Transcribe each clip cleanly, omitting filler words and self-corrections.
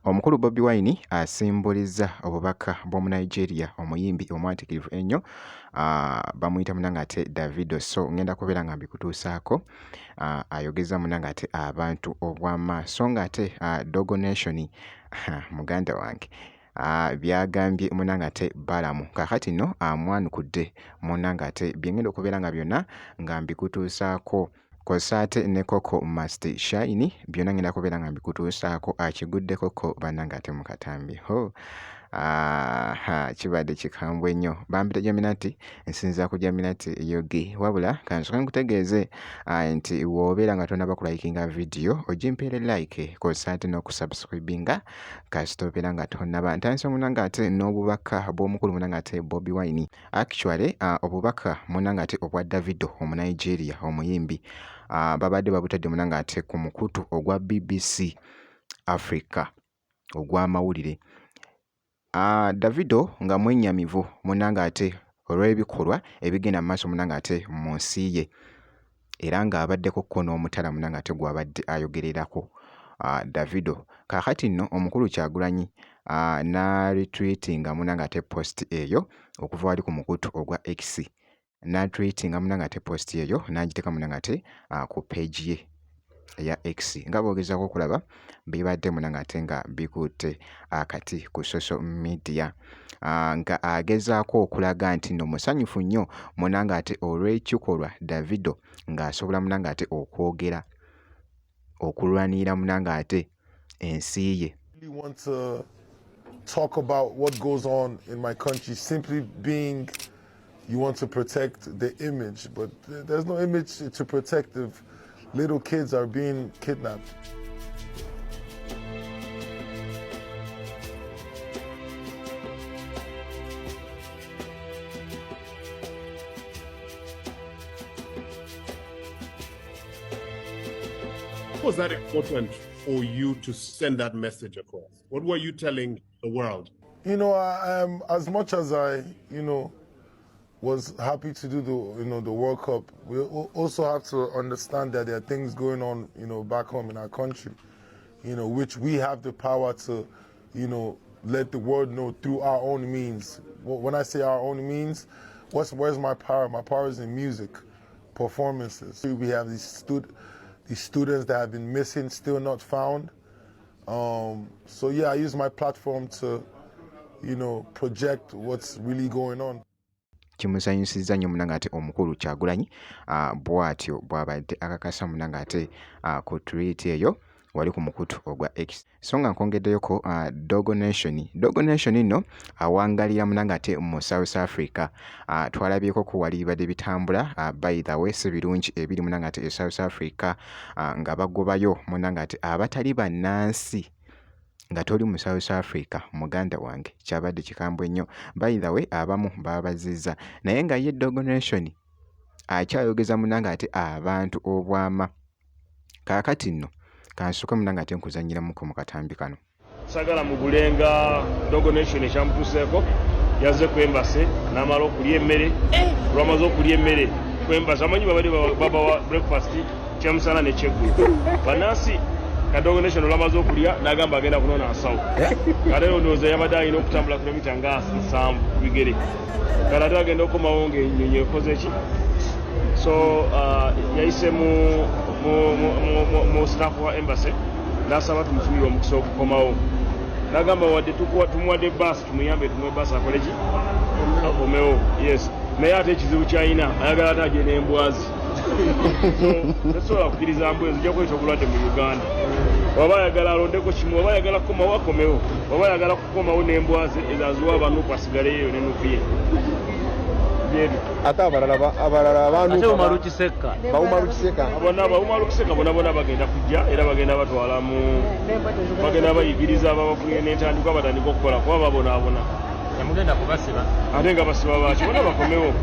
Omukulu Bobi Wine asimbuliza obubaka bw'omu Nigeria omuyimbi omwatikirivu ennyo bamuyita munanga ate Davido. So ngenda kubeera nga mbikutuusaako ayogeza munanga ate abantu obw'amaaso nga ate Dogo Nation muganda wange byagambye munanga ate Balamu kakati nno amwanukudde munanga ate byengenda okubeera nga byonna nga mbikutuusaako Kosate ne Koko Must Shine byonna ngenda kubeera nga mbikutuusaako akiguddeko ko bannanga ate mu katambi ho kibadde kikambwe nnyo bampita Jaminati nsinza ku Jaminati yogi wabula kansoka nkutegeeze nti woobeera nga tonaba kulayikinga video ogimpeere like kosate n'okusubscribinga kasitobeera nga tonaba ntandise munanga ate n'obubaka bw'omukulu munanga ate Bobi Wine actually obubaka munanga ate obwa Davido omu Nigeria omuyimbi babadde babutadde munanga ate ku mukutu ogwa BBC Africa ogw'amawulire. Davido nga mwennyamivu munanga ate olw'ebikolwa ebigenda mu maaso munanga ate mu nsi ye era ng'abaddeko ko n'omutala munanga ate gw'abadde ayogererako Davido. Kaakati nno omukulu Kyagulanyi n'aretweetinga munanga ate post eyo okuva wali ku mukutu ogwa X n'atweetinga munanga ate post eyo n'agiteeka munanga ate ku page ye ya X nga bogezaako okulaba bibadde munanga ate nga bikutte akati ku social media nga agezaako okulaga nti nno musanyufu nnyo munanga ate olw'ekikolwa Davido ng'asobola munanga ate okwogera okulwanira munanga ate ensi ye. Want to talk about what goes on in my country simply being you want to protect the image, but there's no image to protect if little kids are being kidnapped. Was that important for you to send that message across? What were you telling the world? You know, as much as I, was happy to do the World Cup, we also have to understand that there are things going on, back home in our country, which we have the power to, let the world know through our own means. When I say our own means, where's my power? My power is in music, performances. We have these students that have been missing, still not found. So yeah, I use my platform to, project what's really going on. Kimusanyusizza nnyo munanga ate omukulu Kyagulanyi bw'atyo bw'abadde akakasa munanga ate ku tweet eyo wali ku mukutu ogwa X. So nga nkongeddeyoko Dogo Nation nno awangalira munanga ate mu South Africa twalabyeko ku wali bibadde bitambula by the way si birungi ebiri munanga ate e South Africa nga bagobayo munanga ate abatali bannansi nga toli mu South Africa muganda wange kyabadde kikambwe nnyo. By the way abamu babazizza naye nga ye Dogo Nation akyayogeza munanga ate abantu obwama. Kaakati nno kansuka munanga ate nkuzanyiramuko mu katambi kano. Sagala mugulenga Dogo Nation ekyamutuuseeko yazze ku Embassy n'amala okulya emmere lwamaze okulya emmere ku Embassy amanyi babadde baba wa breakfast kyamusana nekyeggulo banansi Dogo Nation olwamaze okulya n'agamba agenda kunona nsawo kale ndowooza yabadde alina okutambula kilomita nga 7 ku bigere kale ate agenda okukomawo ng'ennyonyi ekoze ki so yayise mu staff wa Embassy n'asaba tumufunire omukisa okukomawo n'agamba wadde tumuwadde basi tumuyambe tumuwe basi akole ki akomewo yes naye ate ekizibu kyalina ayagala ate agye n'embwazi so tesobola kukkiriza mbwezi ojja kweta obulwadde mu Uganda oba ayagala alondeko kimu oba ayagala kukomawo akomewo oba ayagala kukomawo n'embwazi ezaziwa abanuku asigaleyo n'enukuye ate abalala abantu bawumalukiseka bona bagenda kujja era bagenda batwala mu bagenda bayigiriza ababafunye n'entandikwa batandika okukola kuba babonaabona yamugenda kubasiba ate nga basiba baki bona bakomewo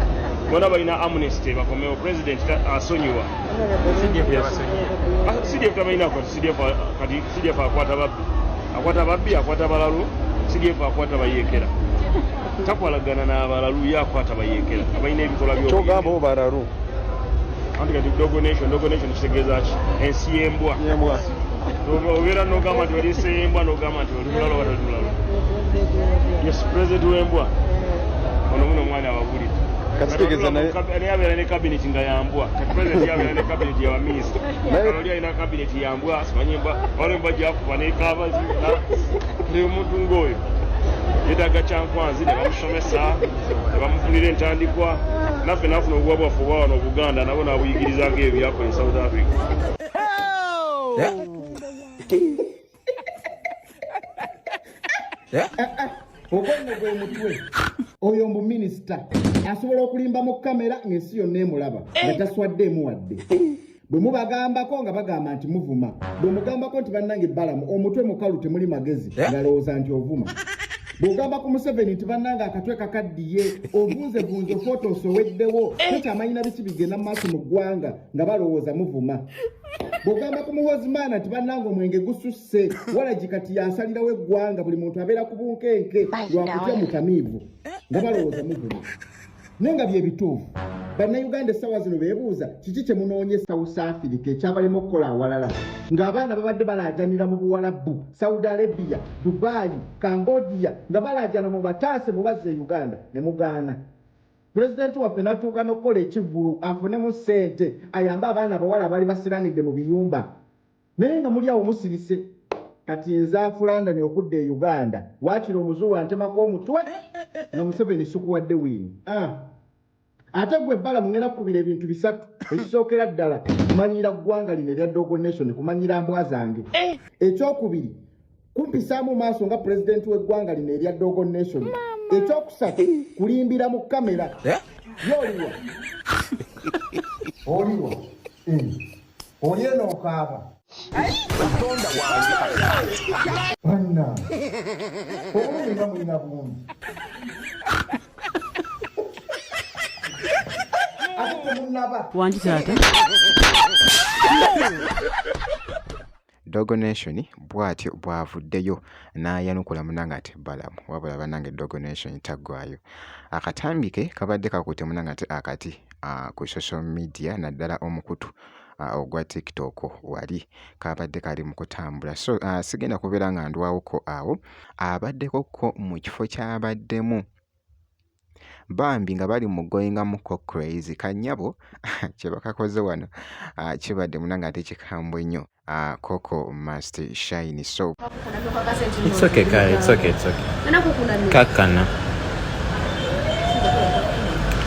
bona balina amnesty bakomewo president asonyiwa CDF tabalina kati CDF akwata babbi akwata balalu CDF akwata bayekera takwalagana n'abalalu yakwata bayekera abalina ebikolwa kyogamba obalalu anti kati Dogo Nation kitegeeza ki ensi y'embwa obeera n'ogamba nti oliise embwa n'ogamba nti oli mulalo wala mulalo. Yes, president w'embwa ono muno omwana awabulidde. Katutegeeza naye abeera ne kabineti nga yambwa. Kati president yabeera ne kabineti y'abaminisita. Oli alina kabineti yambwa simanyi embwa waliwo embwa gyakuba n'ekaaba buli omuntu ng'oyo yeetaaga kyankwanzi ne bamusomesa ne bamufunira entandikwa naffe naafuna obuwa bwaffe obwa wano Buganda nabo naabuyigiriza ng'ebyakola e South Africa. Ogwonno gwe mutwe oyo mbu minisita asobola okulimba mu kamera ng'ensi yonna emulaba nga taswaddeemu wadde. Bwe mubagambako nga bagamba nti muvuma, bwe mugambako nti bannange Balamu omutwe mukalu temuli magezi ngalowooza nti ovuma. Bw'ogamba ku Museveni nti bannange akatwe kakaddiye ovunzevunze fotos oweddewo tekyamanyina biki bigenda mu maaso mu ggwanga nga balowooza muvuma. Bw'ogamba ku Muhoozimaana nti bannange omwenge gususse walagi kati yasalirawo eggwanga buli muntu abeera ku bunkenke lwakutya mutamiivu nga balowooza muvuma. Naye nga bye bituufu bannayuganda essaawa zino beebuuza kiki kye munoonya South Africa ekyabalema okukola awalala ng'abaana babadde balaajanira mu Buwalabu, Saudi Arabia, Dubai, Cambodia nga balaajana mu bataase mubazze e Uganda ne mugaana. Pulezidenti waffe n'atuuka n'okukola ekivvulu afunemu ssente ayambe abaana abawala abaali basiranidde mu biyumba. Naye nga muli awo musirise kati nze afulandani okudda e Uganda waakiri omuzulu antemako omutwe nga Museveni sikuwadde wiini. Ate gwe Balamu ngenda kukubira ebintu bisatu ekisookera ddala kumanyira ggwanga lino erya Dogo Nation kumanyira mbwa zange. Ekyokubiri kumpisaamu maaso nga pulezidenti w'eggwanga lino erya Dogo Nation. Ekyokusatu kulimbira mu kamera. Yoliwa oliwa oli eno okaaba banna obulumi nga mulina bulungi ate temunaba wangi taata. Dogo Nation bw'atyo bw'avuddeyo n'ayanukula munanga ati Balamu wabula bannange Dogo Nation taggwayo. Akatambi ke kabadde kakutte munanga ati akati ku social media naddala omukutu ogwa TikTok wali kabadde kali mu kutambula. So sigenda kubeera nga ndwawoko awo abaddeko mu kifo ky'abaddemu bambi nga bali mu goyingamuko crazy kanyabo kye bakakoze wano kibadde munanga ate kikambwe nnyo. Coco must shine. So it's okay, Kyle. It's okay. Kakkana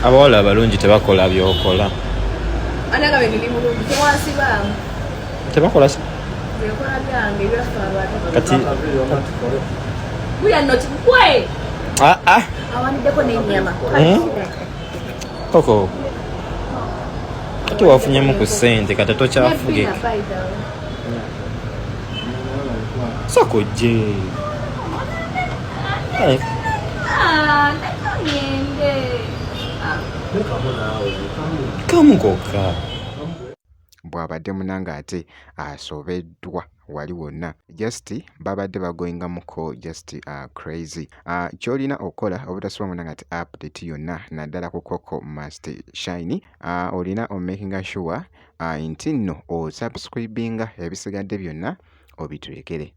abawala abalungi tebakola byokola. Anaga bengili mulungi tewasiba Tebakola si byokola byange byafa abantu kati buya not kwe awaniddeko n'ennyama Koko kati wafunyemu ku ssente kati tokyafugeka soko je kamukoka bw'abadde munanga ate asobeddwa wali wonna just babadde bagoyingamuko just crazy. Kyolina okukola obutasoba munanga ati update yonna naddala ku Coco must shine olina omakinga sure nti nno osubscribinga ebisigadde byonna obiturekere.